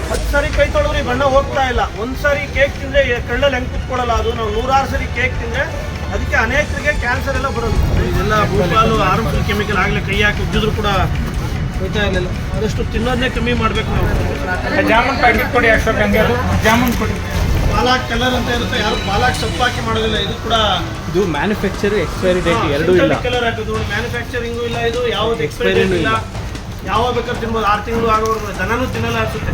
10 ಸರಿ ಕೈ ತೊಳೆದ್ರೆ ಬಣ್ಣ ಹೋಗ್ತಾ ಇಲ್ಲ. ಒಂದು ಸರಿ ಕೇಕ್ ತಿಂದರೆ ಕಳ್ಳಲ್ಲಿ ಹೆಂಗೆ ಕುತ್ಕೊಳ್ಳಲ್ಲ, ಅದು ನಾವು 106 ಸರಿ ಕೇಕ್ ತಿಂದರೆ ಅದಕ್ಕೆ ಅನೇಕರಿಗೆ ಕ್ಯಾನ್ಸರ್ ಎಲ್ಲ ಬರೋದು. ಇದೆಲ್ಲ ಭೂಪಾಲು ಹಾರ್ಮ್ಫುಲ್ ಕೆಮಿಕಲ್. ಆಗಲೇ ಕೈ ಹಾಕಿ ಉಜ್ಜಿದ್ರು ಕೂಡ ಹೋಗ್ತಾ ಇರಲಿಲ್ಲ. ಆದಷ್ಟು ತಿನ್ನೋದನ್ನೇ ಕಮ್ಮಿ ಮಾಡಬೇಕು ನಾವು. ಜಾಮೂನ್ ಪ್ಯಾಕೆಟ್ ಕೊಡಿ ಅಶೋಕ್, ಹಂಗೆ ಅದು ಜಾಮೂನ್ ಕೊಡಿ. ಪಾಲಾಕ್ ಕಲರ್ ಅಂತ ಇರುತ್ತೆ, ಯಾರು ಪಾಲಾಕ್ ಸೊಪ್ಪು ಹಾಕಿ ಮಾಡೋದಿಲ್ಲ. ಇದು ಕೂಡ ಇದು ಮ್ಯಾನುಫ್ಯಾಕ್ಚರ್ ಎಕ್ಸ್ಪೈರಿ ಡೇಟ್ ಎರಡೂ ಇಲ್ಲ. ಕಲರ್ ಹಾಕೋದು ಮ್ಯಾನುಫ್ಯಾಕ್ಚರಿಂಗು ಇಲ್ಲ, ಇದು ಯಾವ್ದು ಎಕ್ಸ್ಪೈರಿ ಇಲ್ಲ. ಯಾವಾಗ ಬೇಕಾದ್ರೂ ತಿನ್ಬೋದು. 6 ತಿಂಗಳು ಆಗೋರು ದನನೂ ತಿನ್ನಲ್ಲ ಅನಿಸುತ್ತೆ.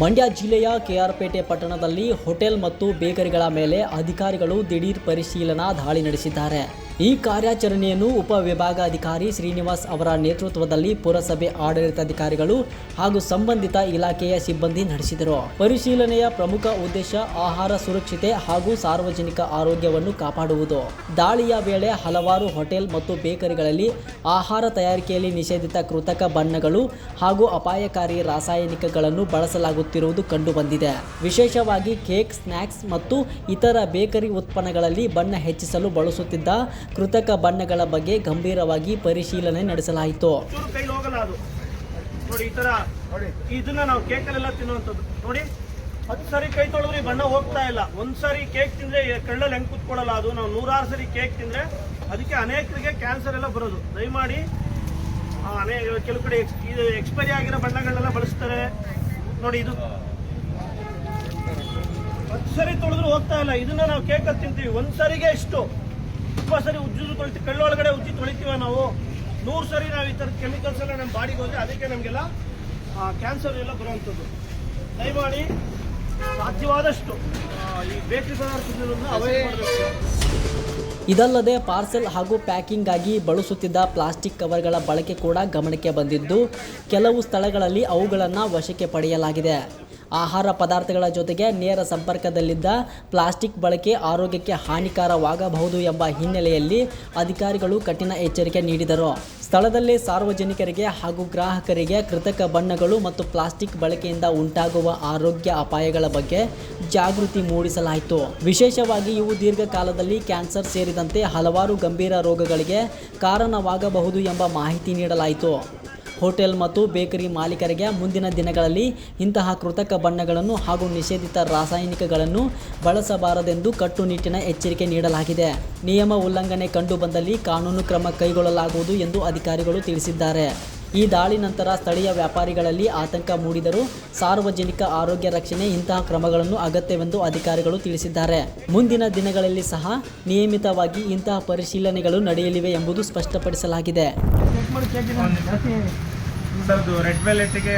ಮಂಡ್ಯ ಜಿಲ್ಲೆಯ ಕೆಆರ್ಪೇಟೆ ಪಟ್ಟಣದಲ್ಲಿ ಹೋಟೆಲ್ ಮತ್ತು ಬೇಕರಿಗಳ ಮೇಲೆ ಅಧಿಕಾರಿಗಳು ದಿಢೀರ್ ಪರಿಶೀಲನಾ ದಾಳಿ ನಡೆಸಿದ್ದಾರೆ. ಈ ಕಾರ್ಯಾಚರಣೆಯನ್ನು ಉಪವಿಭಾಗಾಧಿಕಾರಿ ಶ್ರೀನಿವಾಸ್ ಅವರ ನೇತೃತ್ವದಲ್ಲಿ ಪುರಸಭೆ ಆಡಳಿತಾಧಿಕಾರಿಗಳು ಹಾಗೂ ಸಂಬಂಧಿತ ಇಲಾಖೆಯ ಸಿಬ್ಬಂದಿ ನಡೆಸಿದರು. ಪರಿಶೀಲನೆಯ ಪ್ರಮುಖ ಉದ್ದೇಶ ಆಹಾರ ಸುರಕ್ಷತೆ ಹಾಗೂ ಸಾರ್ವಜನಿಕ ಆರೋಗ್ಯವನ್ನು ಕಾಪಾಡುವುದು. ದಾಳಿಯ ವೇಳೆ ಹಲವಾರು ಹೋಟೆಲ್ ಮತ್ತು ಬೇಕರಿಗಳಲ್ಲಿ ಆಹಾರ ತಯಾರಿಕೆಯಲ್ಲಿ ನಿಷೇಧಿತ ಕೃತಕ ಬಣ್ಣಗಳು ಹಾಗೂ ಅಪಾಯಕಾರಿ ರಾಸಾಯನಿಕಗಳನ್ನು ಬಳಸಲಾಗುತ್ತಿರುವುದು ಕಂಡುಬಂದಿದೆ. ವಿಶೇಷವಾಗಿ ಕೇಕ್, ಸ್ನ್ಯಾಕ್ಸ್ ಮತ್ತು ಇತರ ಬೇಕರಿ ಉತ್ಪನ್ನಗಳಲ್ಲಿ ಬಣ್ಣ ಹೆಚ್ಚಿಸಲು ಬಳಸುತ್ತಿದ್ದ ಕೃತಕ ಬಣ್ಣಗಳ ಬಗ್ಗೆ ಗಂಭೀರವಾಗಿ ಪರಿಶೀಲನೆ ನಡೆಸಲಾಯಿತು. ಕೈಲಿ ಹೋಗಲ್ಲ ಅದು ನೋಡಿ. ಈ ತರ ಇದನ್ನ ನಾವು ಕೇಕಲ್ಲೆಲ್ಲ ತಿನ್ನುವಂಥದ್ದು ನೋಡಿ. 10 ಸರಿ ಕೈ ತೊಳೆದ್ರೆ ಬಣ್ಣ ಹೋಗ್ತಾ ಇಲ್ಲ. ಒಂದು ಸರಿ ಕೇಕ್ ತಿಂದ್ರೆ ಕಳ್ಳಲ್ಲಿ ಹೆಂಗೆ ಕುತ್ಕೊಳ್ಳಲ್ಲ, ಅದು ನಾವು 106 ಸರಿ ಕೇಕ್ ತಿಂದ್ರೆ ಅದಕ್ಕೆ ಅನೇಕರಿಗೆ ಕ್ಯಾನ್ಸರ್ ಎಲ್ಲ ಬರೋದು. ದಯಮಾಡಿ ಕೆಲವು ಕಡೆ ಇದು ಎಕ್ಸ್ಪೈರಿ ಆಗಿರೋ ಬಣ್ಣಗಳನ್ನೆಲ್ಲ ಬಳಸ್ತಾರೆ ನೋಡಿ. ಇದು 10 ಸರಿ ತೊಳೆದ್ರು ಹೋಗ್ತಾ ಇಲ್ಲ. ಇದನ್ನ ನಾವು ಕೇಕಲ್ಲಿ ತಿಂತೀವಿ. ಒಂದು ಸರಿಗೆ ಎಷ್ಟು 20 ಸರಿ ಉಜ್ಜಿದ್ರು ತೊಳಿತೀವಿ. ಕಳ್ಳೊಳಗಡೆ ಉಜ್ಜಿ ತೊಳಿತೀವ ನಾವು. 100 ಸರಿ ನಾವು ಈ ಥರದ ಕೆಮಿಕಲ್ಸ್ ಎಲ್ಲ ನಮ್ಮ ಬಾಡಿಗೆ ಹೋದ್ರೆ ಅದಕ್ಕೆ ನಮಗೆಲ್ಲ ಕ್ಯಾನ್ಸರ್ ಎಲ್ಲ ಬರುವಂಥದ್ದು. ದಯಮಾಡಿ ಸಾಧ್ಯವಾದಷ್ಟು ಈ ಬೇಕರಿ ಪದಾರ್ಥಗಳನ್ನು ಅವಾಯ್ಡ್ ಮಾಡಬೇಕು. ಇದಲ್ಲದೆ ಪಾರ್ಸೆಲ್ ಹಾಗೂ ಪ್ಯಾಕಿಂಗ್ ಆಗಿ ಬಳಸುತ್ತಿದ್ದ ಪ್ಲಾಸ್ಟಿಕ್ ಕವರ್ಗಳ ಬಳಕೆ ಕೂಡ ಗಮನಕ್ಕೆ ಬಂದಿದ್ದು, ಕೆಲವು ಸ್ಥಳಗಳಲ್ಲಿ ಅವುಗಳನ್ನು ವಶಕ್ಕೆ ಪಡೆಯಲಾಗಿದೆ. ಆಹಾರ ಪದಾರ್ಥಗಳ ಜೊತೆಗೆ ನೇರ ಸಂಪರ್ಕದಲ್ಲಿದ್ದ ಪ್ಲಾಸ್ಟಿಕ್ ಬಳಕೆ ಆರೋಗ್ಯಕ್ಕೆ ಹಾನಿಕಾರವಾಗಬಹುದು ಎಂಬ ಹಿನ್ನೆಲೆಯಲ್ಲಿ ಅಧಿಕಾರಿಗಳು ಕಠಿಣ ಎಚ್ಚರಿಕೆ ನೀಡಿದರು. ಸ್ಥಳದಲ್ಲೇ ಸಾರ್ವಜನಿಕರಿಗೆ ಹಾಗೂ ಗ್ರಾಹಕರಿಗೆ ಕೃತಕ ಬಣ್ಣಗಳು ಮತ್ತು ಪ್ಲಾಸ್ಟಿಕ್ ಬಳಕೆಯಿಂದ ಉಂಟಾಗುವ ಆರೋಗ್ಯ ಅಪಾಯಗಳ ಬಗ್ಗೆ ಜಾಗೃತಿ ಮೂಡಿಸಲಾಯಿತು. ವಿಶೇಷವಾಗಿ ಇವು ದೀರ್ಘಕಾಲದಲ್ಲಿ ಕ್ಯಾನ್ಸರ್ ಸೇರಿದಂತೆ ಹಲವಾರು ಗಂಭೀರ ರೋಗಗಳಿಗೆ ಕಾರಣವಾಗಬಹುದು ಎಂಬ ಮಾಹಿತಿ ನೀಡಲಾಯಿತು. ಹೋಟೆಲ್ ಮತ್ತು ಬೇಕರಿ ಮಾಲೀಕರಿಗೆ ಮುಂದಿನ ದಿನಗಳಲ್ಲಿ ಇಂತಹ ಕೃತಕ ಬಣ್ಣಗಳನ್ನು ಹಾಗೂ ನಿಷೇಧಿತ ರಾಸಾಯನಿಕಗಳನ್ನು ಬಳಸಬಾರದೆಂದು ಕಟ್ಟುನಿಟ್ಟಿನ ಎಚ್ಚರಿಕೆ ನೀಡಲಾಗಿದೆ. ನಿಯಮ ಉಲ್ಲಂಘನೆ ಕಂಡುಬಂದಲ್ಲಿ ಕಾನೂನು ಕ್ರಮ ಕೈಗೊಳ್ಳಲಾಗುವುದು ಎಂದು ಅಧಿಕಾರಿಗಳು ತಿಳಿಸಿದ್ದಾರೆ. ಈ ದಾಳಿ ನಂತರ ಸ್ಥಳೀಯ ವ್ಯಾಪಾರಿಗಳಲ್ಲಿ ಆತಂಕ ಮೂಡಿದರೂ ಸಾರ್ವಜನಿಕ ಆರೋಗ್ಯ ರಕ್ಷಣೆ ಇಂತಹ ಕ್ರಮಗಳನ್ನು ಅಗತ್ಯವೆಂದು ಅಧಿಕಾರಿಗಳು ತಿಳಿಸಿದ್ದಾರೆ. ಮುಂದಿನ ದಿನಗಳಲ್ಲಿ ಸಹ ನಿಯಮಿತವಾಗಿ ಇಂತಹ ಪರಿಶೀಲನೆಗಳು ನಡೆಯಲಿವೆ ಎಂಬುದು ಸ್ಪಷ್ಟಪಡಿಸಲಾಗಿದೆ. ರೆಡ್ ವೆಲ್ವೆಟ್ಗೆ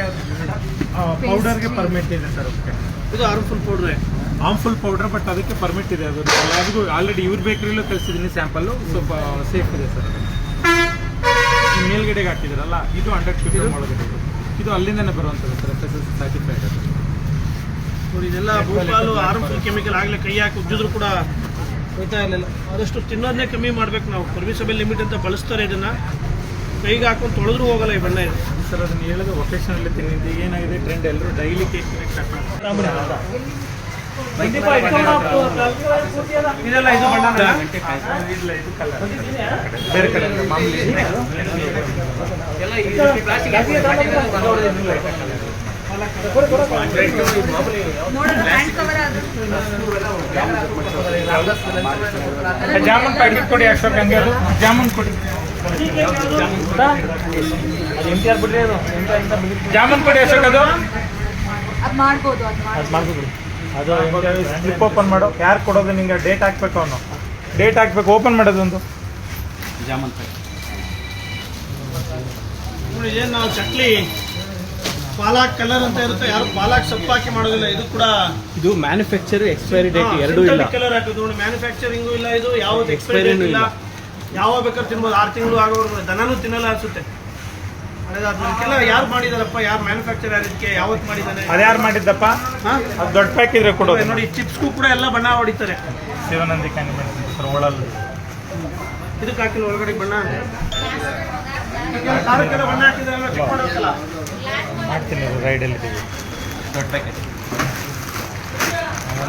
ಪೌಡರ್ಗೆ ಪರ್ಮಿಟ್ ಇದೆ ಸರ್. ಇದು ಹಾರ್ಮ್ಫುಲ್ ಪೌಡರ್, ಬಟ್ ಅದಕ್ಕೆ ಪರ್ಮಿಟ್ ಇದೆ. ಅದು ಎಲ್ಲರಿಗೂ ಆಲ್ರೆಡಿ ಇವ್ರ ಬೇಕರಿಲೂ ಕಳಿಸಿದ್ದೀನಿ ಸ್ಯಾಂಪಲ್ಲು. ಸ್ವಲ್ಪ ಸೇಫ್ ಇದೆ ಸರ್. ಮೇಲ್ಗಡೆಗೆ ಹಾಕಿದ್ರಲ್ಲ, ಇದು 100% ಒಳಗಡೆ ಇದು ಅಲ್ಲಿಂದನೇ ಬರುವಂಥದ್ದು ಸರ್. FSS ಸರ್ಟಿಫೈಡ್ ಅದು ನೋಡಿ. ಇದೆಲ್ಲ ಭೂಪಾಲು ಹಾರ್ಮ್ಫುಲ್ ಕೆಮಿಕಲ್. ಆಗಲೇ ಕೈ ಹಾಕಿ ಉಜ್ಜಿದ್ರು ಕೂಡ ಹೋಗ್ತಾ ಇರಲಿಲ್ಲ. ಆದಷ್ಟು ತಿನ್ನೋದನ್ನೇ ಕಮ್ಮಿ ಮಾಡಬೇಕು ನಾವು. ಪರ್ಮಿಸಬಲ್ ಲಿಮಿಟ್ ಅಂತ ಬಳಸ್ತಾರೆ. ಇದನ್ನು ಕೈಗೆ ಹಾಕೊಂಡು ತೊಳೆದ್ರೂ ಹೋಗಲ್ಲ ಈ ಬಣ್ಣ. ಇದು ಸರ್ ಅದನ್ನು ಹೇಳೋದು ಒಕೇಶನಲ್ಲಿ ತಿನ್ನಿದ್ದು ಏನಾಗಿದೆ ಟ್ರೆಂಡ್, ಎಲ್ಲರೂ ಡೈಲಿ ಕೇಕ್ ಇದೆಲ್ಲ ಇದು ಬಣ್ಣ ಇದು ಕಲರ್ ಬೇರೆ ಕಡೆ ಮಾಮೂಲಿ ಜಾಮೂನ್ ಪ್ಯಾಕೆಟ್ ಕೊಡಿ ಅಶೋಕ್, ಹಂಗೆ ಅದು ಜಾಮೂನ್ ಕೊಡಿ. ಜಾಮೂನ್ ಕೊಡಿ ಅಶೋಕ್. ಅದು ಮಾಡ್ಬೋದು. ಅದು ಸ್ಲಿಪ್ ಓಪನ್ ಮಾಡು. ಯಾರು ಕೊಡೋದು ನಿಂಗೆ? ಡೇಟ್ ಹಾಕ್ಬೇಕು. ಅವನು ಡೇಟ್ ಹಾಕ್ಬೇಕು. ಓಪನ್ ಮಾಡೋದು ಒಂದು ಜಾಮೂನ್ ನೋಡಿ. ಏನು ನಾವು ಚಕ್ಲಿ ಪಾಲಾಕ್ ಕಲರ್ ಅಂತ ಇರುತ್ತೆ, ಯಾರು ಪಾಲಾಕ್ ಸೊಪ್ಪು ಹಾಕಿ ಮಾಡೋದಿಲ್ಲ. ಇದು ಕೂಡ ಇದು ಮ್ಯಾನುಫ್ಯಾಕ್ಚರ್ ಎಕ್ಸ್ಪೈರಿ ಡೇಟ್ ಎರಡೂ ಇಲ್ಲ. ಕಲರ್ ಹಾಕೋದು ನೋಡಿ. ಮ್ಯಾನುಫ್ಯಾಕ್ಚರಿಂಗು ಇಲ್ಲ, ಇದು ಯಾವ್ದು ಎಕ್ಸ್ಪೈರಿ ಇಲ್ಲ. ಯಾವಾಗ ಬೇಕಾದ್ರೂ ತಿನ್ಬೋದು. 6 ತಿಂಗಳು ಆಗೋರು ದನನೂ ತಿನ್ನಲ್ಲ ಅನಿಸುತ್ತೆ. ಅದಕ್ಕೆಲ್ಲ ಯಾರು ಮಾಡಿದಾರಪ್ಪ? ಯಾರು ಮ್ಯಾನುಫ್ಯಾಕ್ಚರ್ ಇದಕ್ಕೆ ಯಾವತ್ತು ಮಾಡಿದ್ದಾನೆ? ಅದು ಯಾರು ಮಾಡಿದ್ದಪ್ಪ? ಅದು ದೊಡ್ಡ ಪ್ಯಾಕ್ ಇದ್ರೆ ಕೊಡೋದು ನೋಡಿ. ಚಿಪ್ಸ್ಗೂ ಕೂಡ ಎಲ್ಲ ಬಣ್ಣ ಹೊಡಿತಾರೆ. ಶಿವನಂದಿ ಒಳಲ್ಲಿ ಇದಕ್ಕೆ ಹಾಕಿಲ್ಲ ಒಳಗಡೆ ಬಣ್ಣ. ಖಾರಕ್ಕೆಲ್ಲ ಬಣ್ಣ ಹಾಕಿದ್ರಲ್ಲ, ಚೆಕ್ ಮಾಡೋಕ್ಕಲ್ಲ. ಮಾಡ್ತೀನಿ ರೈಡಲ್ಲಿ ದೊಡ್ಡ ಪ್ಯಾಕೆಟ್.